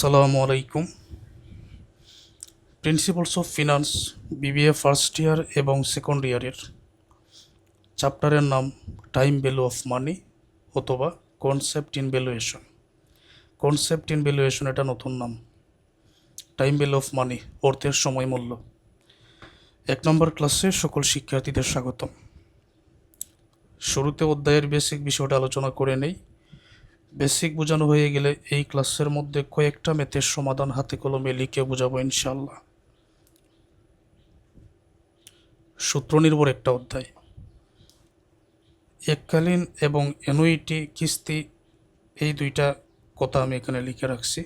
আসসালামু আলাইকুম। Principles of finance BBA first year এবং সেকেন্ড ইয়ারের চ্যাপ্টারের নাম টাইম ভ্যালু অফ মানি অথবা concept in valuation. Concept in valuation এটা নতুন নাম। টাইম ভ্যালু অফ মানি অর্থের সময় মূল্য। 1 নম্বর ক্লাসে সকল শিক্ষার্থীদের স্বাগতম। শুরুতে অধ্যায়ের বেসিক বিষয়টা আলোচনা করে নেই। বেসিক বোঝানো হয়ে গেলে এই ক্লাসের মধ্যে কয়েকটা ম্যাথের সমাধান হাতে কলমে লিখে বোঝাবো ইনশাল্লাহ। সূত্র নির্ভর একটা অধ্যায়। এককালীন এবং অ্যানুইটি কিস্তি, এই দুইটা কথা আমি এখানে লিখে রাখছি।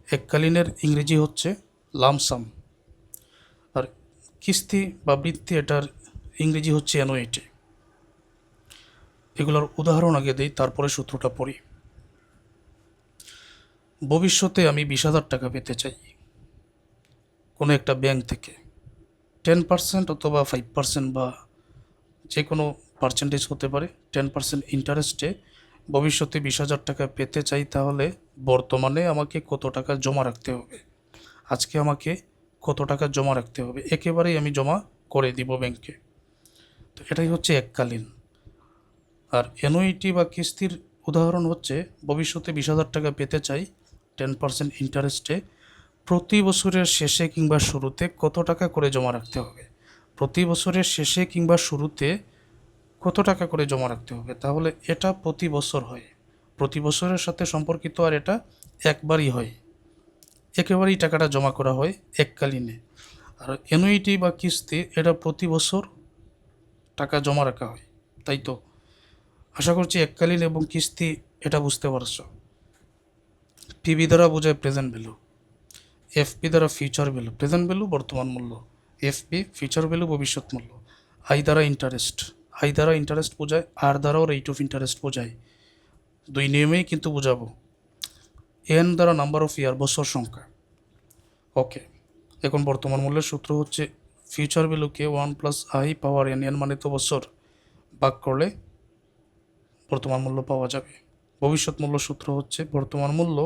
এককালীনের ইংরেজি হচ্ছে লামসাম, আর কিস্তি বা বৃত্তি এটার ইংরেজি হচ্ছে অ্যানুইটি। এগুলোর উদাহরণ আগে দিই, তারপরে সূত্রটা পড়ি। ভবিষ্যতে আমি 20,000 টাকা পেতে চাই কোনো একটা ব্যাংক থেকে। 10% অথবা 5% বা যে কোনো পার্সেন্টেজ হতে পারে। 10% ইন্টারেস্টে ভবিষ্যতে 20,000 টাকা পেতে চাই, তাহলে বর্তমানে আমাকে কত টাকা জমা রাখতে হবে, আজকে আমাকে কত টাকা জমা রাখতে হবে, একেবারেই আমি জমা করে দিব ব্যাংকে। তো এটাই হচ্ছে এককালীন। আর অ্যানুইটি বা কিস্তির উদাহরণ হচ্ছে ভবিষ্যতে 20,000 টাকা পেতে চাই 10% ইন্টারেস্টে, প্রতি বছরের শেষে কিংবা শুরুতে কত টাকা করে জমা রাখতে হবে। প্রতি বছরের শেষে কিংবা শুরুতে কত টাকা করে জমা রাখতে হবে, তাহলে এটা প্রতি বছর হয়, প্রতি বছরের সাথে সম্পর্কিত, আর এটা একবারই হয়, একেবারেই টাকাটা জমা করা হয় এককালীনে। আর অ্যানুইটি বা কিস্তি এটা প্রতি বছর টাকা জমা রাখা হয়, তাই তো। আশা করছি এককালীন এবং কিস্তি এটা বুঝতে পারছো। পিবি দ্বারা বোঝায় প্রেজেন্ট ভ্যালু, এফপি দ্বারা ফিউচার ভ্যালু, প্রেজেন্ট ভ্যালু বর্তমান মূল্য, এফপি ফিউচার ভ্যালু ভবিষ্যৎ মূল্য। আই দ্বারা ইন্টারেস্ট, আই দ্বারা ইন্টারেস্ট বোঝায়, আর দ্বারাও রেট অফ ইন্টারেস্ট বোঝায়, দুই নিয়মেই কিন্তু বোঝাবো। এন দ্বারা নাম্বার অফ ইয়ার, বছর সংখ্যা। ওকে, এখন বর্তমান মূল্যের সূত্র হচ্ছে ফিউচার ভ্যালুকে 1 + i পাওয়ার n, এন মানে তো বছর, ভাগ করলে বর্তমান মূল্য পাওয়া যাবে। ভবিষ্যৎ মূল্য সূত্র হচ্ছে বর্তমান মূল্য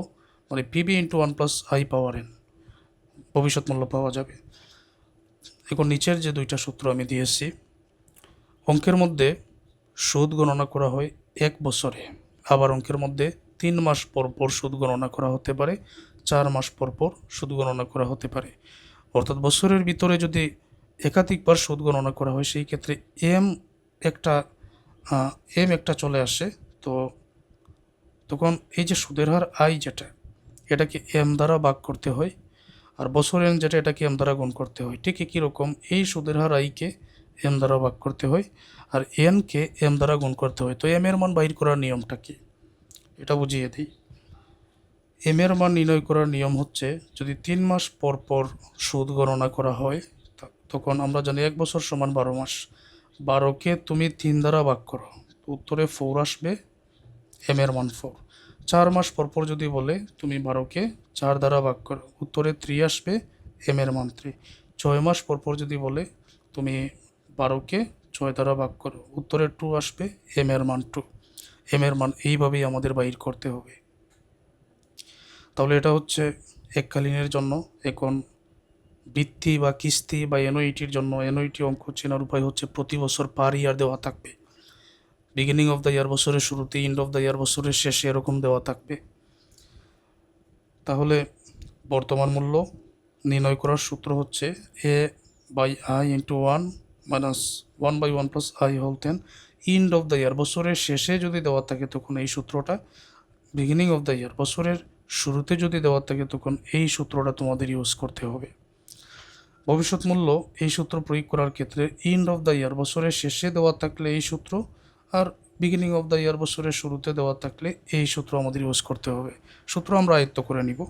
মানে PB into 1 + i power n, ভবিষ্যৎ মূল্য পাওয়া যাবে। এখন নিচের যে দুইটা সূত্র আমি দিয়েছি, অঙ্কের মধ্যে সুদ গণনা করা হয় 1 বছরে, আবার অঙ্কের মধ্যে 3 মাস পর পর সুদ গণনা করা হতে পারে, 4 মাস পর পর সুদ গণনা করা হতে পারে। অর্থাৎ বছরের ভিতরে যদি একাধিকবার সুদ গণনা করা হয়, সেই ক্ষেত্রে এম একটা একটা চলে আসে। তো তখন এই যে সুদের হার আই যেটা, এটাকে এম দ্বারা ভাগ করতে হয়, আর বছরের যেটা এটাকে এম দ্বারা গুণ করতে হয়। ঠিক একই রকম এই সুদের হার আইকে এম দ্বারা ভাগ করতে হয়, আর এনকে এম দ্বারা গুণ করতে হয়। তো এম এর মান বাইর করার নিয়মটা কি, এটা বুঝিয়ে দিই। এম এর মান নির্ণয় করার নিয়ম হচ্ছে, যদি 3 মাস পর পর সুদ গণনা করা হয়, তখন আমরা জানি 1 বছর সমান 12 মাস। 12কে তুমি 3 দ্বারা ভাগ করো, উত্তরে 4 আসবে, এম এর মান 4। 4 মাস পর পর যদি বলে তুমি 12কে 4 দ্বারা ভাগ করো, উত্তরে 3 আসবে, এম এর মান 3। 6 মাস পর পর যদি বলে তুমি 12কে 6 দ্বারা ভাগ করো, উত্তরে 2 আসবে, এম এর মান 2। এম এর মান এইভাবেই আমাদের বাইর করতে হবে। তাহলে এটা হচ্ছে এককালীনের জন্য। এখন বৃত্তি বা কিস্তি বা অ্যানুইটির জন্য, অ্যানুইটি অঙ্ক চেনার উপায় হচ্ছে প্রতি বছর পার ইয়ার দেওয়া থাকবে। বিগিনিং অফ দ্য ইয়ার বছরের শুরুতে, এন্ড অফ দ্য ইয়ার বছরের শেষে, এরকম দেওয়া থাকবে। তাহলে বর্তমান মূল্য নির্ণয় করার সূত্র হচ্ছে a/i into 1 minus 1/1 + i whole 10। End of the year বছরের শেষে যদি দেওয়া থাকে তখন এই সূত্রটা, বিগিনিং অফ দ্য ইয়ার বছরের শুরুতে যদি দেওয়া থাকে তখন এই সূত্রটা তোমাদের ইউজ করতে হবে। ভবিষ্যৎ মূল্য এই সূত্র প্রয়োগ করার ক্ষেত্রে এন্ড অফ দ্য ইয়ার বছরের শেষে দেওয়া থাকলে এই সূত্র, আর বিগিনিং অফ দ্য ইয়ার বছরের শুরুতে দেওয়া থাকলে এই সূত্র আমাদের ইউজ করতে হবে। সূত্র আমরা আয়ত্ত করে নিব।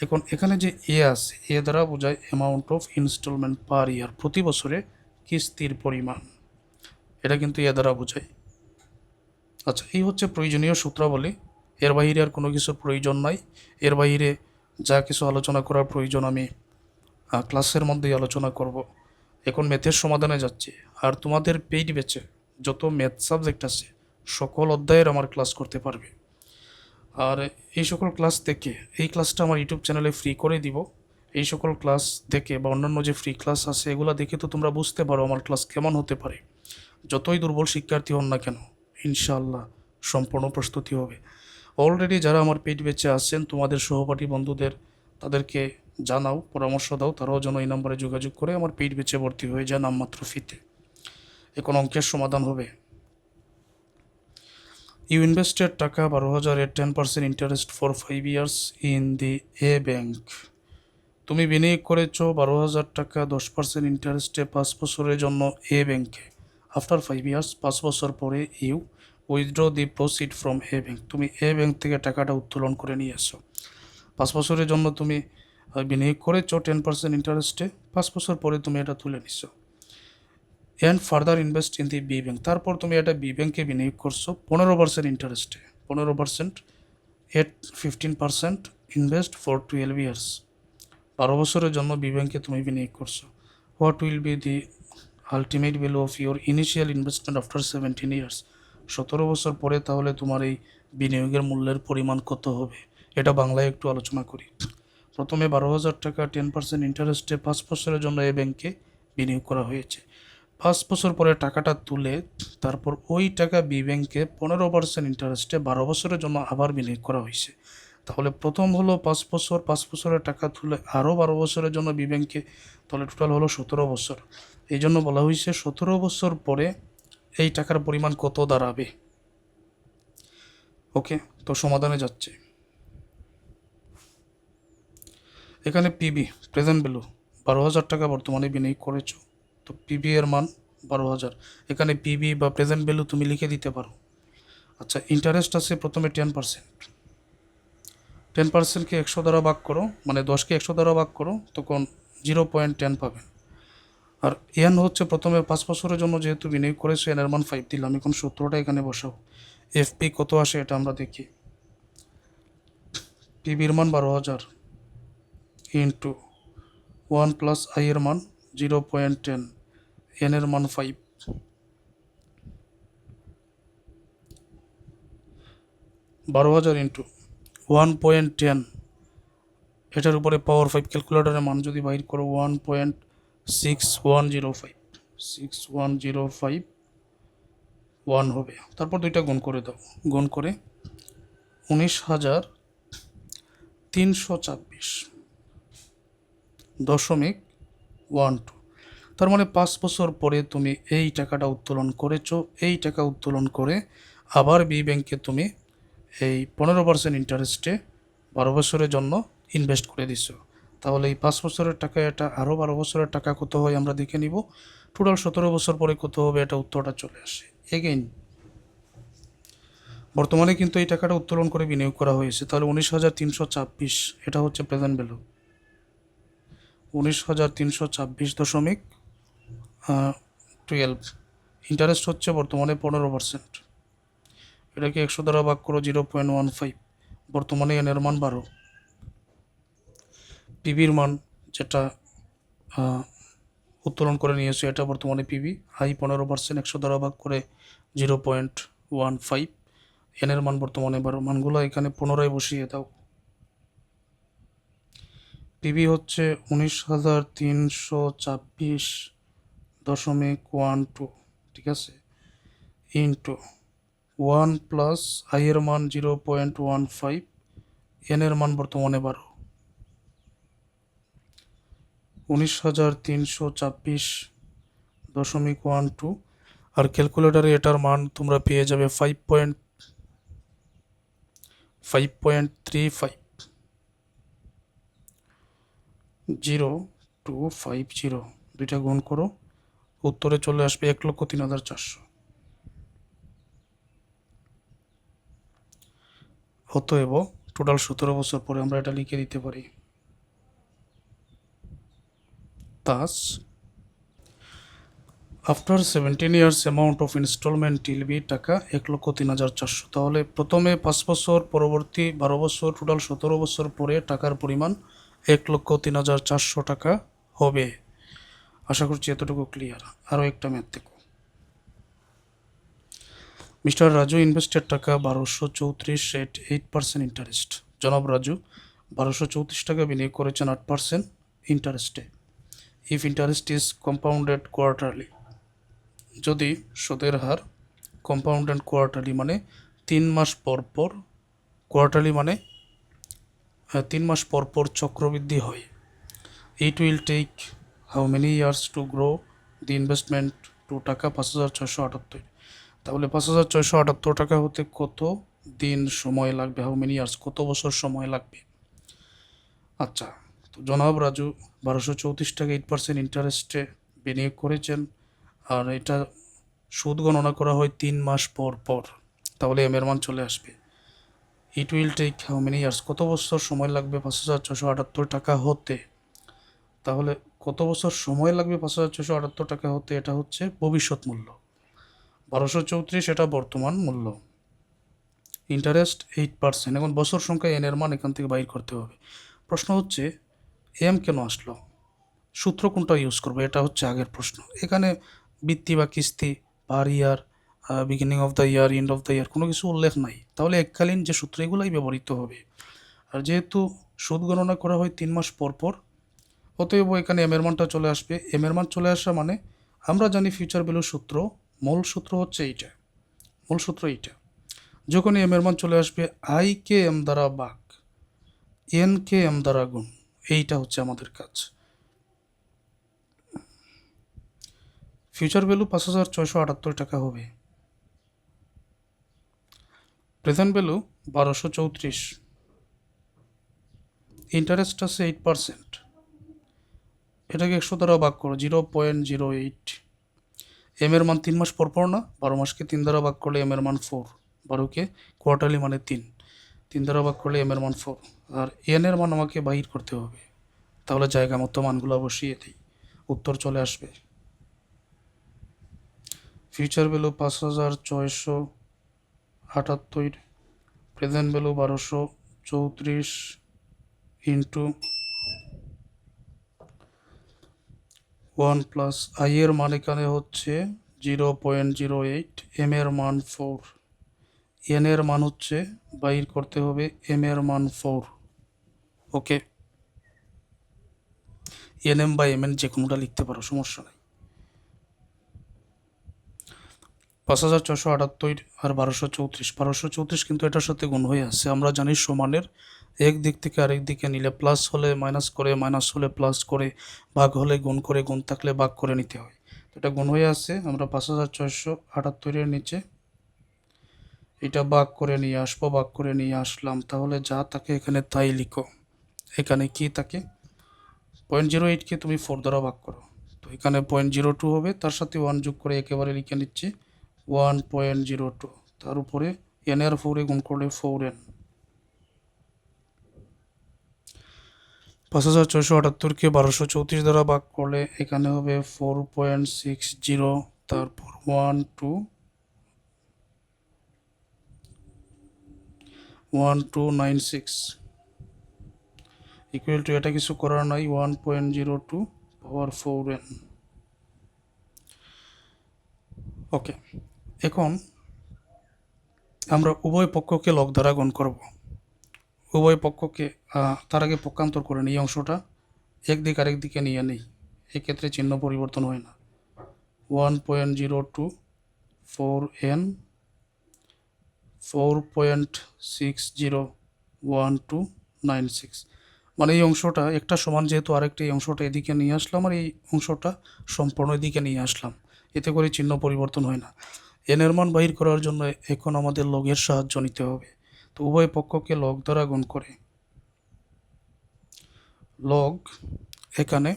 এখন এখানে যে এ আছে, এ দ্বারা বোঝায় অ্যামাউন্ট অফ ইনস্টলমেন্ট পার ইয়ার, প্রতি বছরে কিস্তির পরিমাণ, এটা কিন্তু এ দ্বারা বোঝায়। আচ্ছা, এই হচ্ছে প্রয়োজনীয় সূত্রাবলী। এর বাহিরে আর কোনো কিছুর প্রয়োজন নাই। এর বাহিরে যা কিছু আলোচনা করার প্রয়োজন আমি ক্লাসের মধ্যেই আলোচনা করব। এখন ম্যাথের সমাধানে যাচ্ছি। আর তোমাদের পেইড ব্যাচে যত ম্যাথ সাবজেক্ট আছে সকল অধ্যায়ের আমার ক্লাস করতে পারবে। আর এই সকল ক্লাস থেকে, এই ক্লাসটা আমার ইউটিউব চ্যানেলে ফ্রি করে দিব, এই সকল ক্লাস দেখে বা অন্যান্য যে ফ্রি ক্লাস আছে এগুলো দেখে তো তোমরা বুঝতে পারো আমার ক্লাস কেমন হতে পারে। যতই দুর্বল শিক্ষার্থী হন না কেন, ইনশাআল্লাহ সম্পূর্ণ প্রস্তুতি হবে। অলরেডি যারা আমার পেইড ব্যাচে আছেন, তোমাদের সহপাঠী বন্ধুদের তাদেরকে জানাও, পরামর্শ দাও, তারাও যেন এই নম্বরে যোগাযোগ করে আমার পেইড ব্যাচে ভর্তি হয়ে যায় নামমাত্র ফিতে। এখন অঙ্কের সমাধান হবে। ইউ ইনভেস্টেড টাকা 12,000 এর 10% interest for 5 years in the A bank. তুমি বিনিয়োগ করেছো 12,000 টাকা 10% ইন্টারেস্টে 5 বছরের জন্য এ ব্যাংকে। আফটার 5 ইয়ার্স, 5 বছর পরে you withdraw the proceed from A bank. তুমি এ ব্যাংক থেকে টাকাটা উত্তোলন করে নিয়ে এসো। 5 বছরের জন্য তুমি বিনিয়োগ করেছো 10% ইন্টারেস্টে, 5 বছর পরে তুমি এটা তুলে নিছো। And further invest in the B bank. তারপর তুমি এটা বি ব্যাংকে বিনিয়োগ করছো 15% ইন্টারেস্টে, 15% এট 15% ইনভেস্ট ফর 12 ইয়ার্স। 12 বছরের জন্য বি ব্যাংকে তুমি বিনিয়োগ করছো। What will be the ultimate value of your initial investment after 17 years. 17 বছর পরে তাহলে তোমার এই বিনিয়োগের মূল্যের পরিমাণ কত হবে, এটা বাংলায় একটু আলোচনা করি। প্রথমে 12,000 টাকা 10% ইন্টারেস্টে 5 বছরের জন্য এই ব্যাংকে বিনিয়োগ করা হয়েছে। 5 বছর পরে টাকাটা তুলে তারপর ওই টাকা বি ব্যাংকে 15% ইন্টারেস্টে 12 বছরের জন্য আবার বিনিয়োগ করা হয়েছে। তাহলে প্রথম হলো 5 বছর, 5 বছরের টাকা তুলে আরও 12 বছরের জন্য বি ব্যাংকে, তাহলে টোটাল হলো 17 বছর। এই জন্য বলা হয়েছে 17 বছর পরে এই টাকার পরিমাণ কত দাঁড়াবে। ওকে, তো সমাধানে যাচ্ছে। এখানে পিবি প্রেজেন্ট ভ্যালু 12,000 টাকা বর্তমানে বিনিয়োগ করেছো, তো পিবি এর মান 12,000। এখানে পিবি বা প্রেজেন্ট ভ্যালু তুমি লিখে দিতে পারো। আচ্ছা, ইন্টারেস্ট আছে প্রথমে 10%। 10%কে 100 দ্বারা ভাগ করো, মানে 10কে 100 দ্বারা ভাগ করো, তখন 0.10 পাবেন। আর এন হচ্ছে প্রথমে 5 বছরের জন্য যেহেতু বিনিয়োগ করেছো, এনের মান 5 দিলাম। এখন সূত্রটা এখানে বসাও। এফপি কত আসে এটা আমরা দেখি। পিবির মান 12,000 ইন্টু 1 প্লাস আই এর মান 0.10, এন এর মান 5। 12,000 ইন্টু 1.10, এটার উপরে পাওয়ার 5, ক্যালকুলেটরের মান যদি বাইর করো 1.6105, 6105 হবে। তারপর দুইটা গুণ করে দাও, গুণ করে 19,326.12। তার মানে 5 বছর পরে তুমি এই টাকাটা উত্তোলন করেছো। এই টাকা উত্তোলন করে আবার বি ব্যাংকে তুমি এই 15% ইন্টারেস্টে 12 বছরের জন্য ইনভেস্ট করে দিছো। তাহলে এই 5 বছরের টাকা, এটা আরও 12 বছরের টাকা কত হয় আমরা দেখে নিব। টোটাল 17 বছর পরে কত হবে, এটা উত্তরটা চলে আসে। এগেইন বর্তমানে কিন্তু এই টাকাটা উত্তোলন করে বিনিয়োগ করা হয়েছে, তাহলে 19,326, এটা হচ্ছে প্রেজেন্ট ভ্যালু। 19,326.12। ইন্টারেস্ট হচ্ছে বর্তমানে 15%। এটাকে 100 দ্বারা ভাগ করো, 0.15। বর্তমানে এনের মান 12। পিবির মান যেটা উত্তোলন করে নিয়েছে, এটা বর্তমানে পিবি আই 15%, 100 দ্বারা ভাগ করে 0.15। এনের মান বর্তমানে 12। মানগুলো এখানে পুনরায় বসিয়ে দাও। পিবি হচ্ছে 19,326.12, ঠিক আছে, ইন্টু 1 প্লাস আই এর মান 0.15, এনের মান বর্তমানে 12। 19,326.12, আর ক্যালকুলেটারে এটার মান তোমরা পেয়ে যাবে 5.350। দুইটা গুণ করো, উত্তরে চলে আসবে 1,03,400। অতএব টোটাল 17 বছর পরে আমরা এটা লিখে দিতে পারি। Thus, after 17 years amount of installment will be taka 1,03,400। তাহলে প্রথমে 5 বছর, পরবর্তী 12 বছর, টোটাল 17 বছর পরে টাকার পরিমাণ 1,03,400 টাকা হবে। আশা করছি এতটুকু ক্লিয়ার। আরও একটা ম্যাথ দেখো। মিস্টার রাজু ইনভেস্টেড টাকা 1234 এট 8% ইন্টারেস্ট। জনাব রাজু 1234 টাকা বিনিয়োগ করেছেন 8% ইন্টারেস্টে। If interest is compounded quarterly, যদি সুদের হার কম্পাউন্ডেড কোয়ার্টারলি মানে 3 মাস পর পর, কোয়ার্টারলি মানে 3 মাস পর পর চক্রবৃদ্ধি হয়, it will take how many years to grow the investment to taka 5,678। তাহলে 5,678 টাকা হতে কত দিন সময় লাগবে, হাউ মেনি ইয়ার্স কত বছর সময় লাগবে। আচ্ছা, তো জনাব রাজু 1234 টাকা 8% ইন্টারেস্টে বিনিয়োগ করেছেন, আর এটা সুদ গণনা করা হয় 3 মাস পর পর, তাহলে এম এর মান চলে আসবে। It will take how many years কত বছর সময় লাগবে 5,678 টাকা হতে। তাহলে কত বছর সময় লাগবে 5,678 টাকা হতে, এটা হচ্ছে ভবিষ্যৎ মূল্য। 1234 এটা বর্তমান মূল্য, ইন্টারেস্ট 8%। এখন বছর সংখ্যা এন এর মান এখান থেকে বাইর করতে হবে। প্রশ্ন হচ্ছে এম কেন আসলো, সূত্র কোনটা ইউজ করবো, এটা হচ্ছে আগের প্রশ্ন। এখানে বৃত্তি বা কিস্তি, per year, beginning of the year, end of the year কোনো কিছু উল্লেখ নাই, তাহলে এককালীন যে সূত্র এগুলোই ব্যবহৃত হবে। আর যেহেতু সুদ গণনা করা হয় 3 মাস পর পর, অতএব এখানে এম এর মানটা চলে আসবে। এম এর মান চলে আসা মানে আমরা জানি ফিউচার ভ্যালু সূত্র, মূল সূত্র হচ্ছে এইটা, মূল সূত্র এইটা। যখনই এম এর মান চলে আসবে, আই কে এম দ্বারা ভাগ, এন কে এম দ্বারা গুণ, এইটা হচ্ছে আমাদের কাজ। ফিউচার ভ্যালু 5,678 টাকা হবে, প্রেজেন্ট ভ্যালু 1234, ইন্টারেস্ট আছে 8%, এটাকে 100 দ্বারা ভাগ করো, 0.08। এম এর মান 3 মাস পর পর না, 12 মাসকে 3 দ্বারা ভাগ করলে এম এর মান 4, 12কে কোয়ার্টারলি মানে 3 দ্বারা ভাগ করলে এম এর মান 4, আর এন এর মান আমাকে বাহির করতে হবে। তাহলে জায়গা মতো মানগুলো বসিয়ে দিই, উত্তর চলে আসবে। Future value 5,678, present value 1234 into 1 plus I এর মান এখানে হচ্ছে 0.08, এম এর মান 4, এন এর মান হচ্ছে বাইর করতে হবে এম এর মান 4। ওকে, এন এম বা এম এন যে কোনোটা লিখতে পারো, সমস্যা নেই। 5,678 আর 1234 কিন্তু এটার সাথে গুণ হয়ে আছে। আমরা জানি সমানের এক দিক থেকে আরেক দিকে নিলে প্লাস হলে মাইনাস করে, মাইনাস হলে প্লাস করে, ভাগ হলে গুণ করে, গুণ থাকলে ভাগ করে নিতে হয়। তো এটা গুণ হয়ে আছে, আমরা 5,678 নিচে এটা ভাগ করে নিয়ে আসবো, ভাগ করে নিয়ে আসলাম। তাহলে যা থাকে এখানে তাই লিখো। এখানে কি থাকে, 0.08কে তুমি 4 দ্বারা ভাগ করো, তো এখানে 0.02 হবে, তার সাথে 1 যোগ করে একেবারে লিখে নিচ্ছি 1.02, তার উপরে এন এর 4 গুণ করলে 4n। 5,678কে 1234 দ্বারা ভাগ করলে এখানে হবে 4.60, তারপর 1296 ইকুয়াল টু, এটা কিছু করার নাই, 1.02 পাওয়ার 4n। ওকে, এখন আমরা উভয় পক্ষকে লব দ্বারা গুণ করব। উভয় পক্ষকে তার আগে পক্ষান্তর করে নিই, অংশটা একদিক আরেক দিকে নিয়ে নেই, এক্ষেত্রে চিহ্ন পরিবর্তন হয় না। 1.02 4n 4.601296, মানে এই অংশটা একটা সমান, যেহেতু আরেকটা এই অংশটা এদিকে নিয়ে আসলাম আর এই অংশটা সম্পূর্ণ এদিকে নিয়ে আসলাম, এতে করে চিহ্ন পরিবর্তন হয় না। এন এর মান বাহির করার জন্য এখন আমাদের লগের সাহায্য নিতে হবে। তো উভয় পক্ষকে লগ দ্বারা গুণ করে, লগ এখানে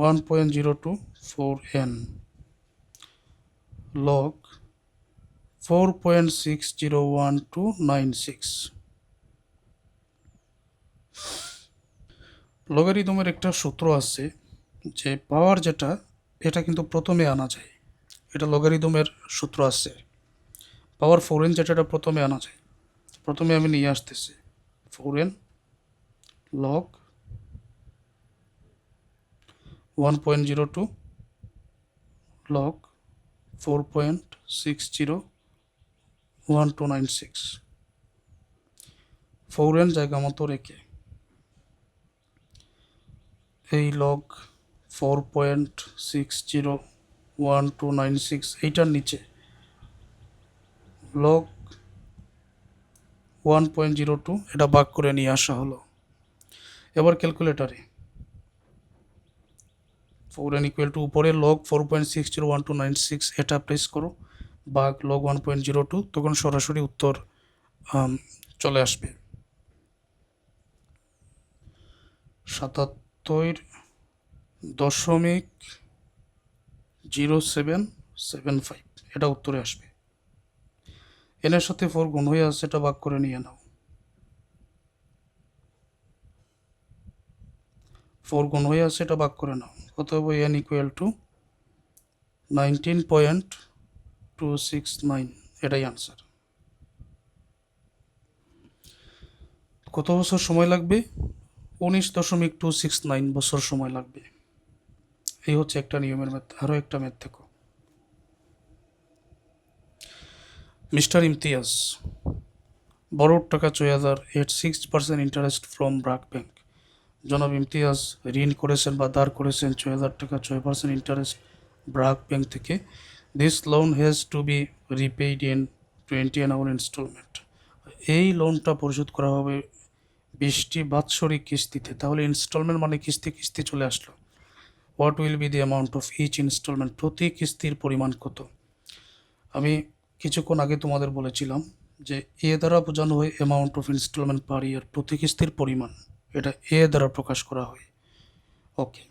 1.024n লগ 4.601296। লগারিদমের একটা সূত্র আছে যে পাওয়ার যেটা, এটা কিন্তু প্রথমে আনা যায়, এটা লগারিদমের সূত্র আছে। পাওয়ার 4n যেটা, এটা প্রথমে আনা যায়, প্রথমে আমি নিয়ে আসতেছি 4n লগ 1.02 লগ 4.601296 4n জায়গা মতো রেখে এই লগ 4.601296 এইটার নিচে লগ 1.02 এটা ভাগ করে নিয়ে আসা হলো। এবার ক্যালকুলেটারে 4n ইকুয়াল টু উপরে লগ 4.601296 এটা প্রেস করো, ভাগ লগ 1.02, তখন সরাসরি উত্তর চলে আসবে 77.0775, এটা উত্তরে আসবে। এনের সাথে 4 গুণ হয়ে আসছে, এটা ভাগ করে নিয়ে নাও। 4 গুণ হয়ে আসছে, এটা ভাগ করে নাও। কত হবে? n ইকুয়াল টু 19.269, এটাই আনসার। কত বছর সময় লাগবে? 19.269 বছর সময় লাগবে। এই হচ্ছে একটা নিয়মের ম্যাথ। আরও একটা ম্যাথ দেখো। মিস্টার ইমতিয়াজ borrowed টাকা 6,000 at 6% interest from BRAC bank. জনাব ইমতিয়াজ ঋণ করেছেন বা ধার করেছেন 6,000 টাকা 6% ইন্টারেস্ট ব্রাক ব্যাংক থেকে। This loan has to be repaid in 20 annual instalment. এই লোনটা পরিশোধ করা হবে 20টি বাৎসরিক কিস্তিতে। তাহলে ইনস্টলমেন্ট মানে কিস্তি কিস্তি চলে আসলো। What will be the amount of each installment? প্রতি কিস্তির পরিমাণ কত? আমি কিছুক্ষণ আগে তোমাদের বলেছিলাম যে এ দ্বারা বোঝানো হয় অ্যামাউন্ট অফ ইনস্টলমেন্ট পার ইয়ার, প্রতি কিস্তির পরিমাণ, এটা এ দ্বারা প্রকাশ করা হয়। ওকে,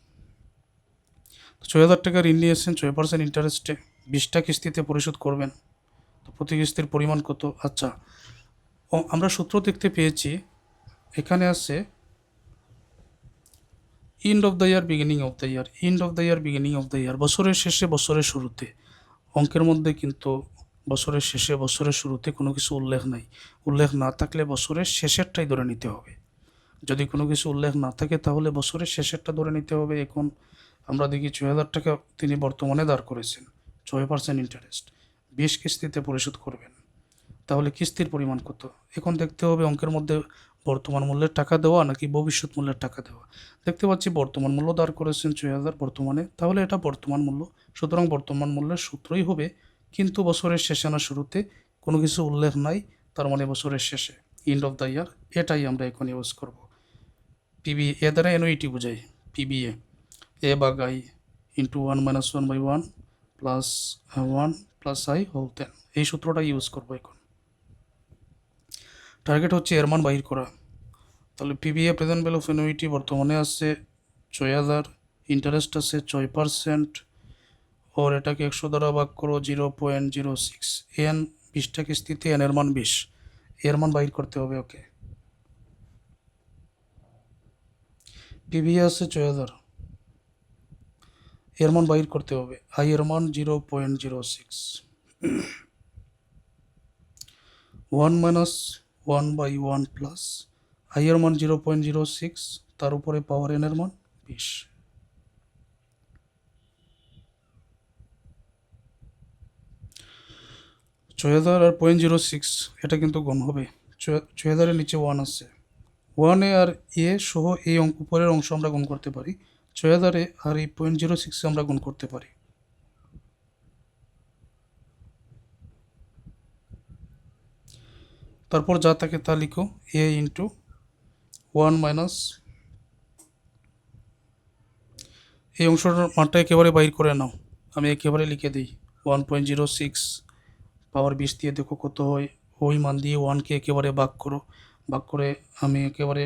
6,000 টাকা ঋণ নিয়েছেন 6% ইন্টারেস্টে, 20টা কিস্তিতে পরিশোধ করবেন, তো প্রতি কিস্তির পরিমাণ কত? আচ্ছা, আমরা সূত্র দেখতে পেয়েছি, এখানে আছে and of the year beginning of the year, end of the year beginning of the year, বছরের শেষে বছরের শুরুতে। অঙ্কের মধ্যে কিন্তু বছরের শেষে বছরের শুরুতে কোনো কিছু উল্লেখ নাই। উল্লেখ না থাকলে বছরের শেষেরটাই ধরে নিতে হবে। যদি কোনো কিছু উল্লেখ না থাকে তাহলে বছরের শেষেরটা ধরে নিতে হবে। এখন আমরা দেখি 6,000 টাকা তিনি বর্তমানে ধার করেছেন, 6% ইন্টারেস্ট, 20 কিস্তিতে পরিশোধ করবেন, তাহলে কিস্তির পরিমাণ কত? এখন দেখতে হবে অঙ্কের মধ্যে বর্তমান মূল্যের টাকা দেওয়া নাকি ভবিষ্যৎ মূল্যের টাকা দেওয়া। দেখতে পাচ্ছি বর্তমান মূল্য ধার করেছেন 6,000 বর্তমানে, তাহলে এটা বর্তমান মূল্য। সুতরাং বর্তমান মূল্যের সূত্রই হবে কিন্তু বছরের শেষে না শুরুতে, কোনো কিছু উল্লেখ নাই, তার মানে বছরের শেষে, এন্ড অফ দ্য ইয়ার। এটাই আমরা এখন ইউজ করব। পিবি এ দ্বারা অ্যানুইটি বোঝায়, পিবিএ, এ বাগ I into 1 - 1/1 plus 1 plus I whole 10, এই সূত্রটা ইউজ করবো এখন। টার্গেট হচ্ছে এর মান বাহির করা। তাহলে PBA present value of annuity বর্তমানে আছে 6,000, ইন্টারেস্ট আছে 6%, ওর এটাকে 100 দ্বারা ভাগ করো 0.06, এন 20টা কিস্তিতে এন এর মান 20, এর মান বাহির করতে হবে। ওকে, পিবিএ আছে 6,000, এর মান বাহির করতে হবে। আই এর মান 0.06, 1 - 1/1 প্লাস আই এর মান 0.06, তার উপরে পাওয়ার এন এর মান 20। ছয় হাজার আর 0.06, এটা কিন্তু গুণ হবে। 6,000-এর নিচে 1 আছে, 1 আর এ সহ এই উপরের অংশ আমরা গুণ করতে পারি, 6,000 আর এই 0.06 আমরা গুণ করতে পারি। তারপর যা থাকে তা লিখো, এ ইন্টু 1 মাইনাস, এই অংশটার মানটা একেবারে বাইর করে নাও, আমি একেবারে লিখে দিই 1.06 পাওয়ার 20 দিয়ে দেখো কত হয়। ওই মান দিয়ে 1কে একেবারে ভাগ করো, ভাগ করে আমি একেবারে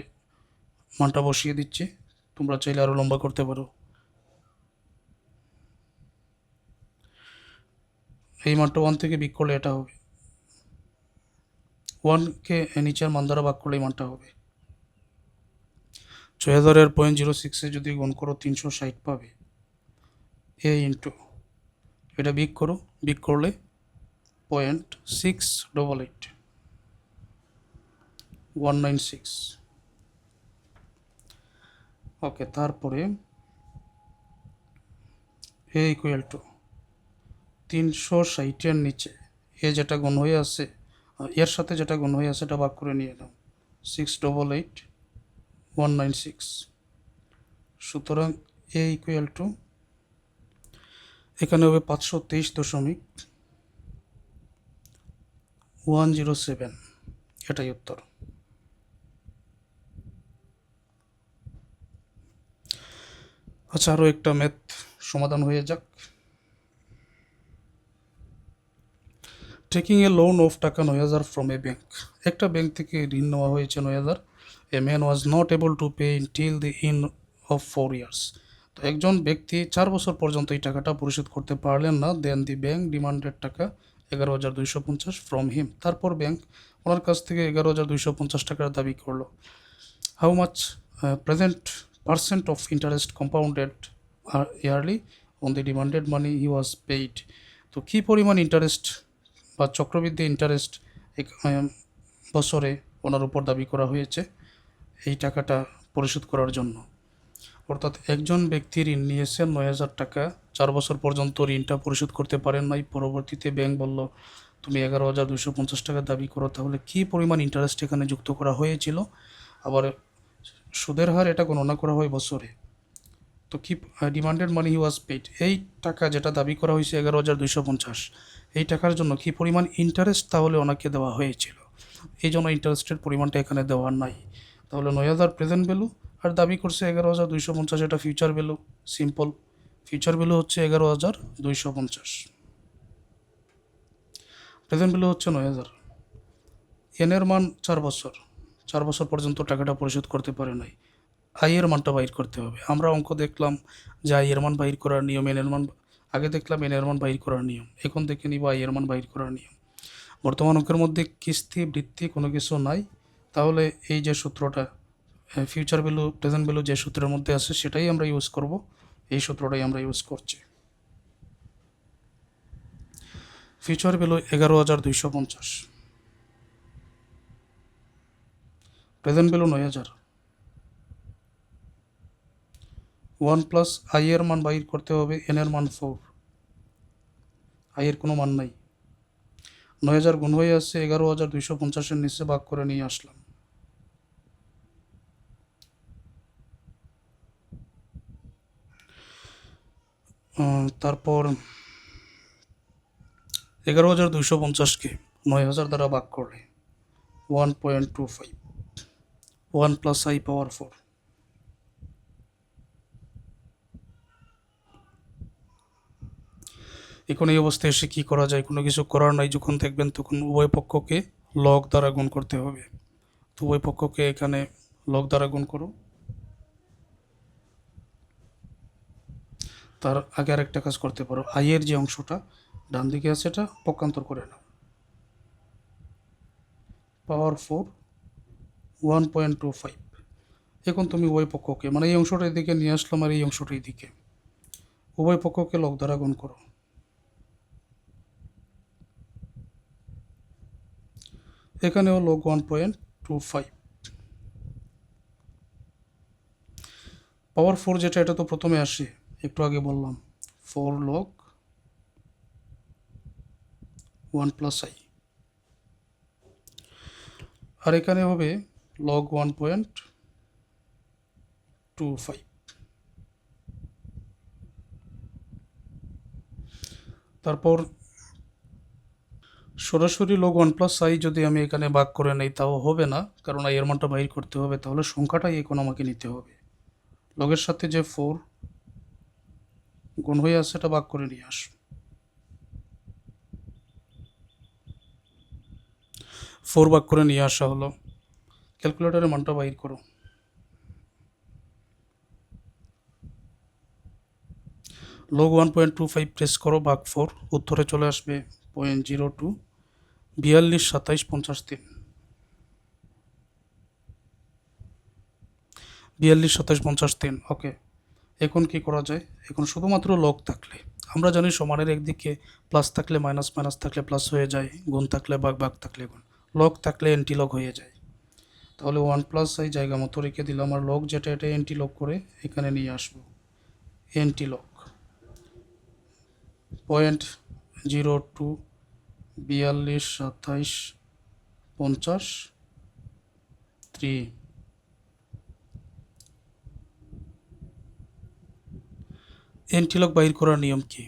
মানটা বসিয়ে দিচ্ছি, তোমরা চাইলে আরও লম্বা করতে পারো। এই মানটা 1 থেকে বিক করলে এটা হবে, 1কে নিচের মান দ্বারা ভাগ করলে এই মানটা হবে। 6,000-এর 0.06 যদি গুণ করো 360 পাবে। এ ইন্টু এটা বিক করো, বিক করলে 0.688 196। ওকে, তারপরে এ ইকুয়াল টু 360-এর নিচে এ যেটা গুণ হয়ে আছে এর সাথে যেটা গুণ হয়ে আছে এটা ভাগ করে নিয়ে নাও 688,196। সুতরাং এ ইকুয়াল টু এখানে হবে 523.107। এটাই উত্তর। আচ্ছা, আরও একটা ম্যাথ সমাধান হয়ে যাক। টেকিং এ লোন অফ টাকা 9,000 ফ্রম এ ব্যাংক। একটা ব্যাংক থেকে ঋণ নেওয়া হয়েছে 9,000। A man was not able to pay till the in of 4 years. তো একজন ব্যক্তি 4 বছর পর্যন্ত এই টাকাটা পরিশোধ করতে পারলেন না। দেন দি ব্যাংক ডিমান্ডেড টাকা 11,250 ফ্রম হিম। তারপর ব্যাংক ওনার কাছ থেকে 11,250 টাকার দাবি করলো। How much present percent of interest compounded yearly on the demanded money he was paid. তো কী পরিমাণ ইন্টারেস্ট বা চক্রবৃদ্ধি ইন্টারেস্ট বছরে ওনার উপর দাবি করা হয়েছে এই টাকাটা পরিশোধ করার জন্য। অর্থাৎ একজন ব্যক্তি ঋণ নিয়েছেন 9,000 টাকা, 4 বছর পর্যন্ত ঋণটা পরিশোধ করতে পারেন নাই। পরবর্তীতে ব্যাংক বলল তুমি 11,250 টাকা দাবি করো, তাহলে কী পরিমাণ ইন্টারেস্ট এখানে যুক্ত করা হয়েছিল। আবার সুদের হার এটা গণনা করা হয় বছরে। তো কি ডিমান্ডেড মানি হি ওয়াজ পেইড, এই টাকা যেটা দাবি করা হয়েছে 11,250, এই টাকার জন্য কি পরিমাণ ইন্টারেস্ট তাহলে ওনাকে দেওয়া হয়েছিল। এই জন্য ইন্টারেস্টের পরিমাণটা এখানে দেওয়া নাই। তাহলে 9,000 প্রেজেন্ট ভ্যালু আর দাবি করছে 11,250, এটা future value. Simple, future value হচ্ছে 11,250, প্রেজেন্ট ভ্যালু হচ্ছে 9,000। এনের মান 4 বছর, 4 বছর পর্যন্ত টাকাটা পরিশোধ করতে পারে নাই। আয়ের মানটা বাইর করতে হবে। আমরা অঙ্ক দেখলাম যে আয়ের মান বাইর করার নিয়ম, এনের মান আগে দেখলাম এনের মান বাইর করার নিয়ম, এখন দেখে নিব আয়ের মান বাইর করার নিয়ম। বর্তমান অঙ্কের মধ্যে কিস্তি বৃত্তি কোনো কিছু নাই, তাহলে এই যে সূত্রটা ফিউচার ভ্যালু প্রেজেন্ট ভ্যালু যে সূত্রের মধ্যে আছে সেটাই আমরা ইউজ করব। এই সূত্রটাই আমরা ইউজ করছি। Future value 11,250, present value 9,000। 1 plus আয়ের মান বাইর করতে হবে, এনের মান 4, আয়ের কোনো মান নাই। 9,000 গুণ হয়ে আসছে 11,250-এর নিচে ভাগ করে নিয়ে আসলাম। তারপর 11,250-কে 9,000 দ্বারা ভাগ করলে 1.25, 1 প্লাস আই পাওয়ার 4। এখন এই অবস্থায় এসে কী করা যায়, কোনো কিছু করার নাই। যখন দেখবেন তখন উভয় পক্ষকে লগ দ্বারা গুণ করতে হবে। তো উভয় পক্ষকে এখানে লগ দ্বারা গুণ করো। তার আগে আরেকটা কাজ করতে পারো, আয়ের যে অংশটা ডান দিকে আছে এটা পক্ষান্তর করে নাও। পাওয়ার 4 1.25। এখন তুমি উভয় পক্ষকে মানে এই অংশটা এদিকে নিয়ে আসলাম আর এই অংশটা এদিকে, উভয় পক্ষকে লগ দ্বারা গুণ করো। এখানেও লগ 1.25। পাওয়ার 4 যেটা এটা তো প্রথমে আসে, একটু আগে বললাম 4 লগ 1 প্লাস আই। আর এখানে হবে লগ 1.25। তারপর সরাসরি লগ 1 প্লাস আই যদি আমি এখানে ভাগ করে নেই তাও হবে না, কারণ এর মানটা বাইর করতে হবে। তাহলে সংখ্যাটাই এখন আমাকে নিতে হবে। লগের সাথে যে 4 গুণ হয়ে আছে এটা ভাগ করে নিয়ে আস। 4 ভাগ করে নিয়ে আসা হলো। ক্যালকুলেটরের মানটা বাইর করো। লগ 1.25 প্রেস করো, ভাগ 4, উত্তরে চলে আসবে 0.02, 42, 27, 53, 42, 27, 53। ওকে, এখন কি করা যায়? এখন শুধুমাত্র লগ থাকলে আমরা জানি সমানের একদিকে প্লাস থাকলে মাইনাস, মাইনাস থাকলে প্লাস হয়ে যায়, গুণ থাকলে ভাগ, ভাগ থাকলে গুণ, লগ থাকলে এন্টি লগ হয়ে যায়। তাহলে 1 প্লাস আই জায়গা মতো রেখে দিলাম, আর লগ যেটা এটা এন্টি লগ করে এখানে নিয়ে আসবো। Anti log 02 42 27 50 3। এন্ট্রি লগ বাইর করার নিয়ম কি?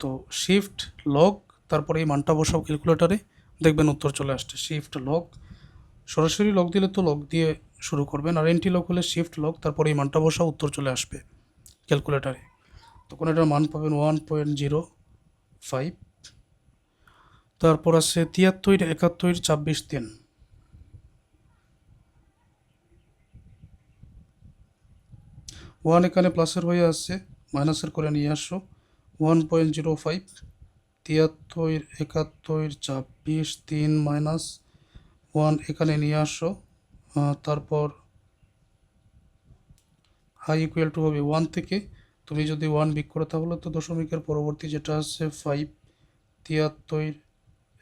তো শিফট লগ, তারপরে এই মানটা বসাও ক্যালকুলেটারে, দেখবেন উত্তর চলে আসছে। শিফট লগ, সরাসরি লগ দিলে তো লগ দিয়ে শুরু করবেন, আর এন্ট্রি লগ হলে শিফট লগ, তারপরে এই মানটা বসাও, উত্তর চলে আসবে ক্যালকুলেটারে। তখন এটার মান পাবেন 1.05। তারপর আছে 73, 71, 26, 3। 1 এখানে প্লাসের হয়ে আসছে, মাইনাসের করে নিয়ে আসো। 1.05, 73, 71, 26, 3 মাইনাস 1 এখানে নিয়ে আসো। তারপর i ইকুয়াল টু হবে 1 থেকে, তুমি যদি 1 বিক করো তাহলে তো দশমিকের পরবর্তী যেটা আছে 5, 73,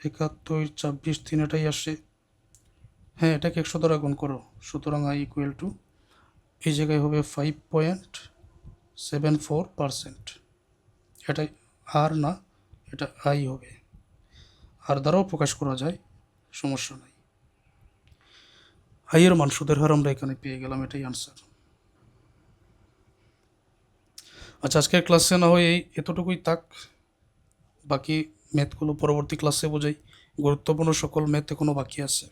71, 26, 3 এটাই আসে। হ্যাঁ, এটাকে 100 দ্বারা গুণ করো, সুতরাং i ইকুয়াল টু এই জায়গায় হবে 5.74%। এটাই আর না, এটা আই হবে। আর দ্বারাও প্রকাশ করা যায়, সমস্যা নাই। আই এর মান, সুদের হার আমরা এখানে পেয়ে গেলাম, এটাই আনসার। আচ্ছা, আজকের ক্লাসে না হয় এতটুকুই থাক, বাকি ম্যাথগুলো পরবর্তী ক্লাসে বোঝাই। গুরুত্বপূর্ণ সকল ম্যাথ এখনও বাকি আছে।